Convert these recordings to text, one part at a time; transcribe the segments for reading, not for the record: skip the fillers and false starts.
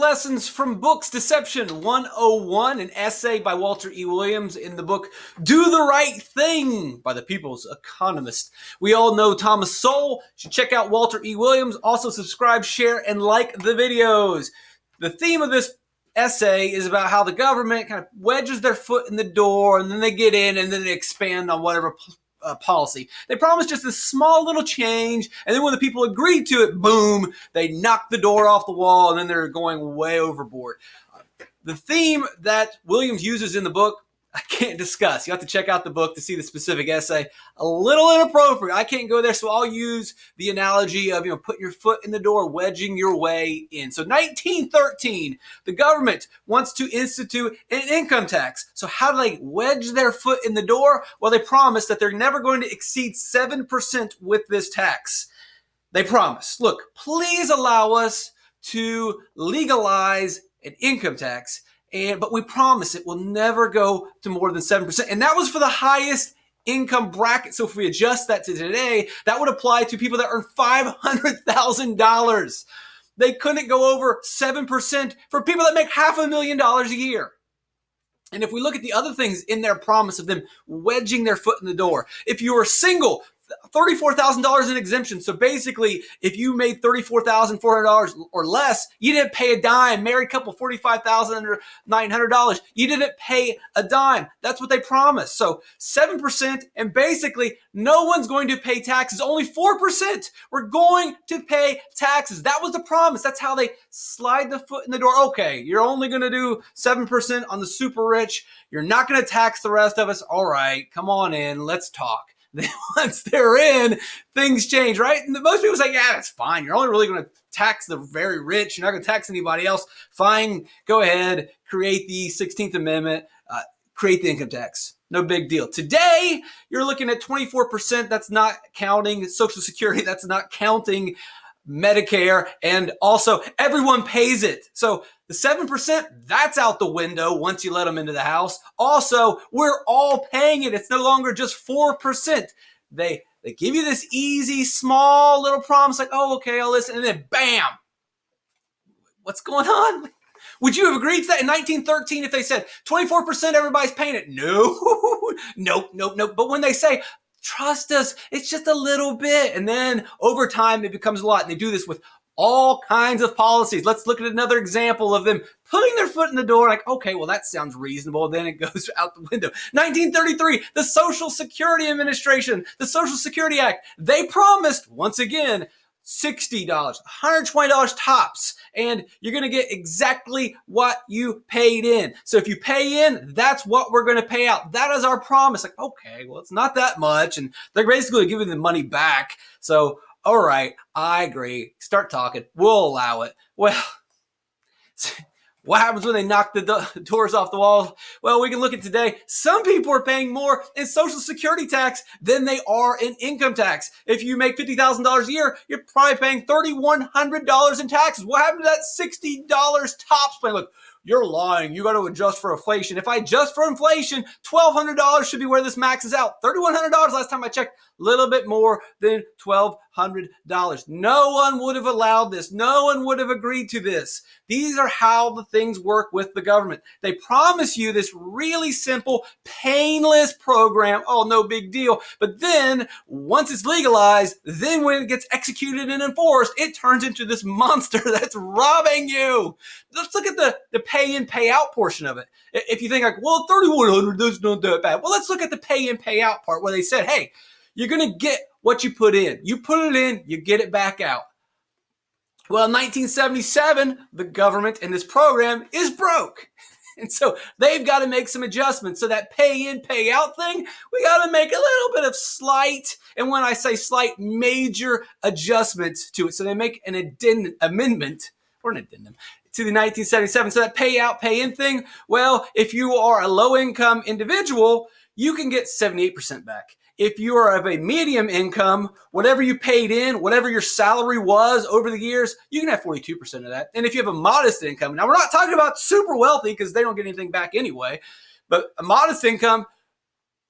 Lessons from Books, Deception 101, an essay by Walter E. Williams in the book Do the Right Thing by the People's Economist. We all know Thomas Sowell. You should check out Walter E. Williams. Also subscribe, share, and like the videos. The theme of this essay is about how the government kind of wedges their foot in the door, and then they get in, and then they expand on whatever policy. They promise just this small little change, and then when the people agree to it, boom, they knock the door off the wall, and then they're going way overboard. The theme that Williams uses in the book, I can't discuss. You have to check out the book to see the specific essay. A little inappropriate. I can't go there, so I'll use the analogy of, putting your foot in the door, wedging your way in. So 1913, the government wants to institute an income tax. So how do they wedge their foot in the door? Well, they promise that they're never going to exceed 7% with this tax. They promise, look, please allow us to legalize an income tax, but we promise it will never go to more than 7%. And that was for the highest income bracket. So if we adjust that to today, that would apply to people that earn $500,000. They couldn't go over 7% for people that make $500,000 a year. And if we look at the other things in their promise of them wedging their foot in the door, if you were single, $34,000 in exemption. So basically, if you made $34,400 or less, you didn't pay a dime. Married couple, $45,900. You didn't pay a dime. That's what they promised. So 7%, and basically, no one's going to pay taxes. Only 4% were going to pay taxes. That was the promise. That's how they slide the foot in the door. Okay, you're only going to do 7% on the super rich. You're not going to tax the rest of us. All right, come on in. Let's talk. Then once they're in, things change, right? And most people say, yeah, that's fine. You're only really going to tax the very rich. You're not going to tax anybody else. Fine, go ahead, create the 16th Amendment, create the income tax. No big deal. Today, you're looking at 24%. That's not counting Social Security. That's not counting Medicare, and also everyone pays it. So the 7%, that's out the window once you let them into the house. Also, we're all paying it. It's no longer just 4%. They give you this easy, small little promise like, oh, okay, I'll listen, and then bam. What's going on? Would you have agreed to that in 1913 if they said 24% everybody's paying it? No, nope. But when they say, trust us, it's just a little bit. And then over time, it becomes a lot. And they do this with all kinds of policies. Let's look at another example of them putting their foot in the door like, okay, well, that sounds reasonable. Then it goes out the window. 1933, the Social Security Administration, the Social Security Act, they promised, once again, $60, $120 tops, and you're going to get exactly what you paid in. So if you pay in, that's what we're going to pay out. That is our promise. Like, okay, well, it's not that much, and they're basically giving the money back. So, all right, I agree. Start talking. We'll allow it. Well, what happens when they knock the doors off the walls? Well, we can look at today. Some people are paying more in Social Security tax than they are in income tax. If you make $50,000 a year, you're probably paying $3,100 in taxes. What happened to that $60 tops plan? Look, you're lying. You got to adjust for inflation. If I adjust for inflation, $1,200 should be where this maxes out. $3,100 last time I checked, a little bit more than $1,200. No one would have allowed this. No one would have agreed to this. These are how the things work with the government. They promise you this really simple, painless program. Oh, no big deal. But then once it's legalized, then when it gets executed and enforced, it turns into this monster that's robbing you. Let's look at the pay in, pay out portion of it. If you think like, well, $3,100, that's not that bad. Well, let's look at the pay in, pay out part where they said, hey, you're going to get what you put in. You put it in, you get it back out. Well, in 1977, the government and this program is broke. And so they've got to make some adjustments. So that pay in, pay out thing, we got to make a little bit of slight, and when I say slight, major adjustments to it. So they make an amendment to the 1977. So that pay out, pay in thing, well, if you are a low income individual, you can get 78% back. If you are of a medium income, whatever you paid in, whatever your salary was over the years, you can have 42% of that. And if you have a modest income, now we're not talking about super wealthy because they don't get anything back anyway, but a modest income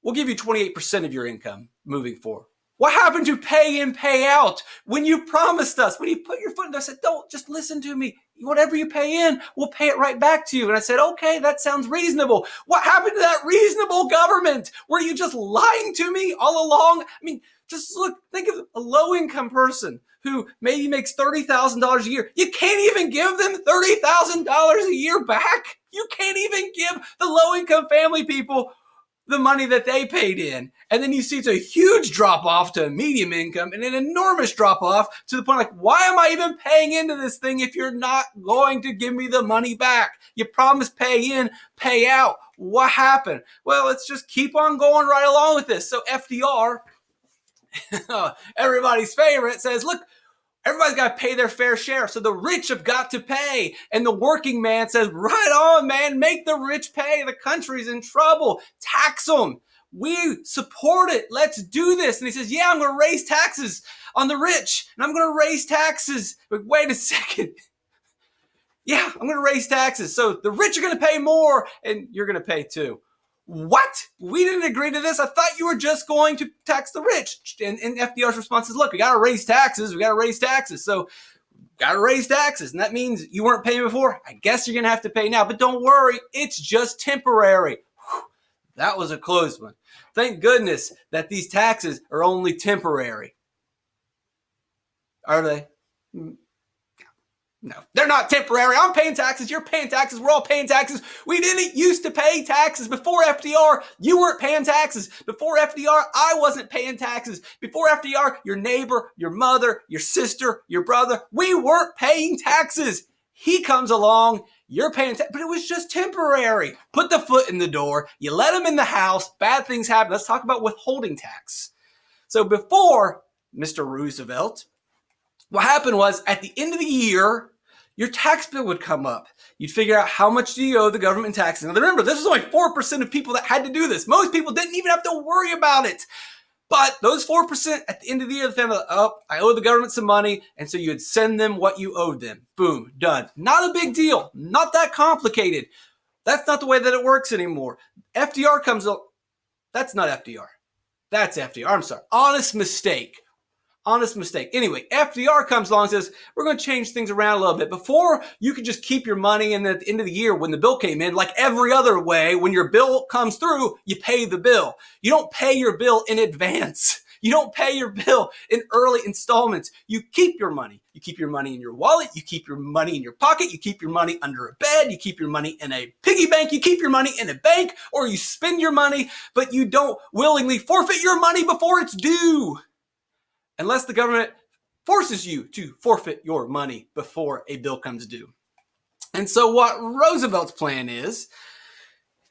will give you 28% of your income moving forward. What happened to pay in, pay out? When you promised us, when you put your foot in there, I said, don't, just listen to me. Whatever you pay in, we'll pay it right back to you. And I said, okay, that sounds reasonable. What happened to that reasonable government? Were you just lying to me all along? I mean, just look, think of a low-income person who maybe makes $30,000 a year. You can't even give them $30,000 a year back. You can't even give the low-income family people the money that they paid in. And then you see it's a huge drop off to medium income and an enormous drop off to the point like, why am I even paying into this thing if you're not going to give me the money back? You promised pay in, pay out. What happened? Well, let's just keep on going right along with this. So FDR, everybody's favorite, says, look, everybody's got to pay their fair share. So the rich have got to pay. And the working man says, right on, man, make the rich pay. The country's in trouble. Tax them. We support it. Let's do this. And he says, yeah, I'm going to raise taxes on the rich. And I'm going to raise taxes. But wait a second. Yeah, I'm going to raise taxes. So the rich are going to pay more and you're going to pay too. What? We didn't agree to this. I thought you were just going to tax the rich. And FDR's response is, look, we got to raise taxes. We got to raise taxes. So got to raise taxes. And that means you weren't paying before. I guess you're going to have to pay now. But don't worry. It's just temporary. Whew, that was a close one. Thank goodness that these taxes are only temporary. Are they? No, they're not temporary. I'm paying taxes. You're paying taxes. We're all paying taxes. We didn't used to pay taxes before FDR. You weren't paying taxes. Before FDR, I wasn't paying taxes. Before FDR, your neighbor, your mother, your sister, your brother, we weren't paying taxes. He comes along, you're paying taxes, but it was just temporary. Put the foot in the door. You let him in the house. Bad things happen. Let's talk about withholding tax. So before Mr. Roosevelt, what happened was at the end of the year, your tax bill would come up. You'd figure out how much do you owe the government taxes. Now remember, this was only 4% of people that had to do this. Most people didn't even have to worry about it. But those 4% at the end of the year, the family, oh, I owe the government some money. And so you'd send them what you owed them. Boom, done. Not a big deal. Not that complicated. That's not the way that it works anymore. FDR comes up. That's not FDR. That's FDR. I'm sorry. Honest mistake. Anyway, FDR comes along and says, we're going to change things around a little bit. Before, you could just keep your money, and at the end of the year, when the bill came in, like every other way, when your bill comes through, you pay the bill. You don't pay your bill in advance. You don't pay your bill in early installments. You keep your money. You keep your money in your wallet. You keep your money in your pocket. You keep your money under a bed. You keep your money in a piggy bank. You keep your money in a bank, or you spend your money, but you don't willingly forfeit your money before it's due. Unless the government forces you to forfeit your money before a bill comes due. And so what Roosevelt's plan is,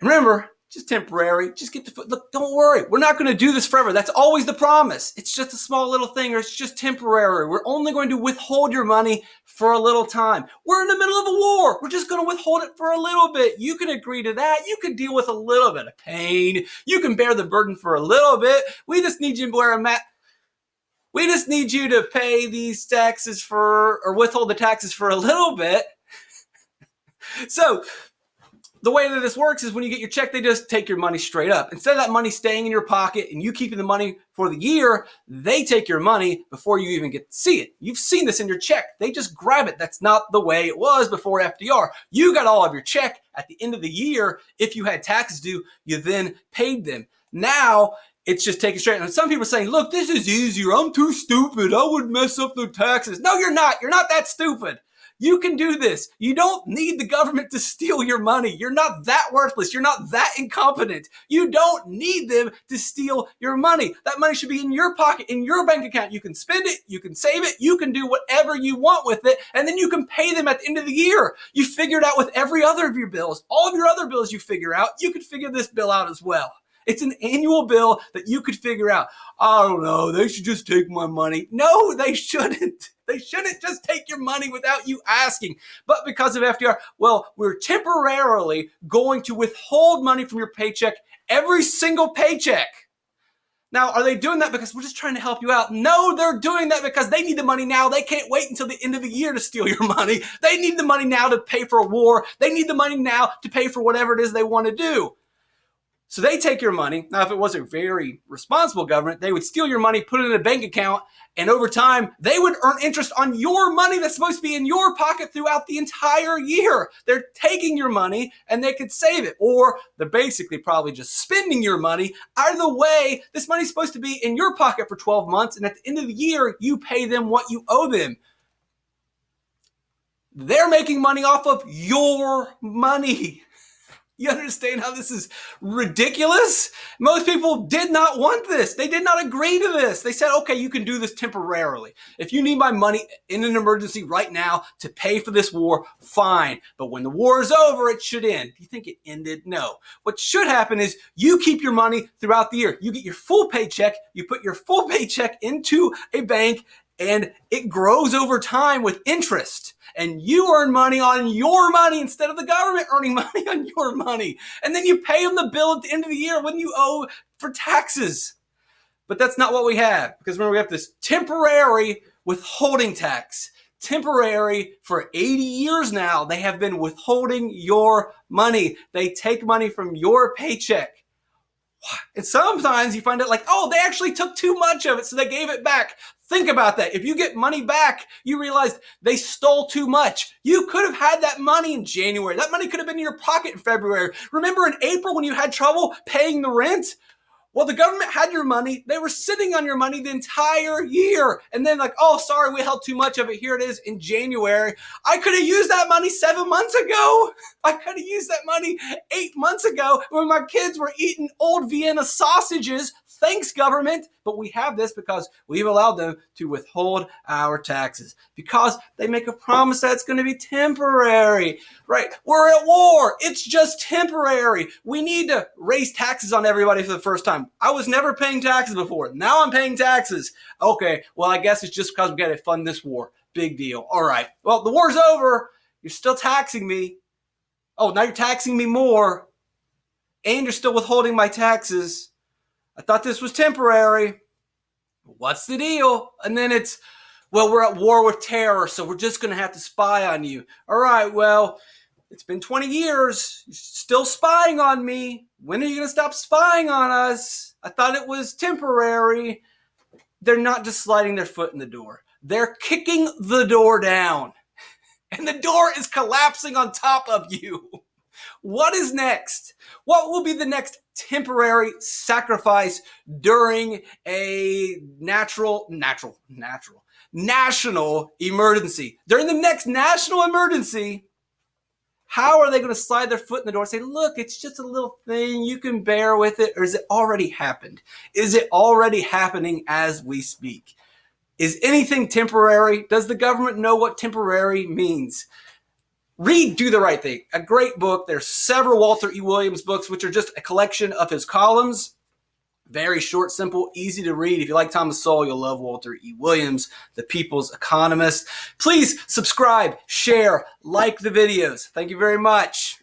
remember, just temporary, just get the foot. Look, don't worry. We're not going to do this forever. That's always the promise. It's just a small little thing, or it's just temporary. We're only going to withhold your money for a little time. We're in the middle of a war. We're just going to withhold it for a little bit. You can agree to that. You can deal with a little bit of pain. You can bear the burden for a little bit. We just need you to wear a mask. We just need you to pay these taxes or withhold the taxes for a little bit. So the way that this works is when you get your check, they just take your money straight up. Instead of that money staying in your pocket and you keeping the money for the year, they take your money before you even get to see it. You've seen this in your check. They just grab it. That's not the way it was before FDR. You got all of your check at the end of the year. If you had taxes due, you then paid them. Now, it's just taken straight. And some people are saying, look, this is easier. I'm too stupid. I would mess up the taxes. No, you're not. You're not that stupid. You can do this. You don't need the government to steal your money. You're not that worthless. You're not that incompetent. You don't need them to steal your money. That money should be in your pocket, in your bank account. You can spend it. You can save it. You can do whatever you want with it. And then you can pay them at the end of the year. You figure it out with every other of your bills. All of your other bills you figure out. You could figure this bill out as well. It's an annual bill that you could figure out. I don't know. They should just take my money. No, they shouldn't. They shouldn't just take your money without you asking. But because of FDR, well, we're temporarily going to withhold money from your paycheck, every single paycheck. Now, are they doing that because we're just trying to help you out? No, they're doing that because they need the money now. They can't wait until the end of the year to steal your money. They need the money now to pay for a war. They need the money now to pay for whatever it is they want to do. So they take your money. Now, if it was a very responsible government, they would steal your money, put it in a bank account, and over time, they would earn interest on your money that's supposed to be in your pocket throughout the entire year. They're taking your money and they could save it. Or they're basically probably just spending your money. Either way, this money's supposed to be in your pocket for 12 months, and at the end of the year, you pay them what you owe them. They're making money off of your money. You understand how this is ridiculous? Most people did not want this. They did not agree to this. They said, okay, you can do this temporarily. If you need my money in an emergency right now to pay for this war, fine. But when the war is over, it should end. Do you think it ended? No. What should happen is you keep your money throughout the year. You get your full paycheck. You put your full paycheck into a bank, and it grows over time with interest. And you earn money on your money instead of the government earning money on your money. And then you pay them the bill at the end of the year when you owe for taxes. But that's not what we have. Because remember, we have this temporary withholding tax. Temporary for 80 years now. They have been withholding your money. They take money from your paycheck. And sometimes you find out like, oh, they actually took too much of it, so they gave it back. Think about that. If you get money back, you realize they stole too much. You could have had that money in January. That money could have been in your pocket in February. Remember in April when you had trouble paying the rent? Well, the government had your money. They were sitting on your money the entire year. And then like, oh, sorry, we held too much of it. Here it is in January. I could have used that money 7 months ago. I could have used that money 8 months ago when my kids were eating old Vienna sausages. Thanks, government. But we have this because we've allowed them to withhold our taxes because they make a promise that it's going to be temporary, right? We're at war. It's just temporary. We need to raise taxes on everybody for the first time. I was never paying taxes before. Now I'm paying taxes. Okay, well, I guess it's just because we got to fund this war. Big deal. All right. Well, the war's over. You're still taxing me. Oh, now you're taxing me more. And you're still withholding my taxes. I thought this was temporary. What's the deal? And then it's, well, we're at war with terror, so we're just going to have to spy on you. All right, well, it's been 20 years. You're still spying on me. When are you going to stop spying on us? I thought it was temporary. They're not just sliding their foot in the door. They're kicking the door down. And the door is collapsing on top of you. What is next? What will be the next temporary sacrifice during a national emergency? During the next national emergency, how are they going to slide their foot in the door and say, look, it's just a little thing, you can bear with it? Or is it already happened? Is it already happening as we speak? Is anything temporary? Does the government know what temporary means? Read Do the Right Thing, a great book. There's several Walter E. Williams books, which are just a collection of his columns. Very short, simple, easy to read. If you like Thomas Sowell, you'll love Walter E. Williams, the People's Economist. Please subscribe, share, like the videos. Thank you very much.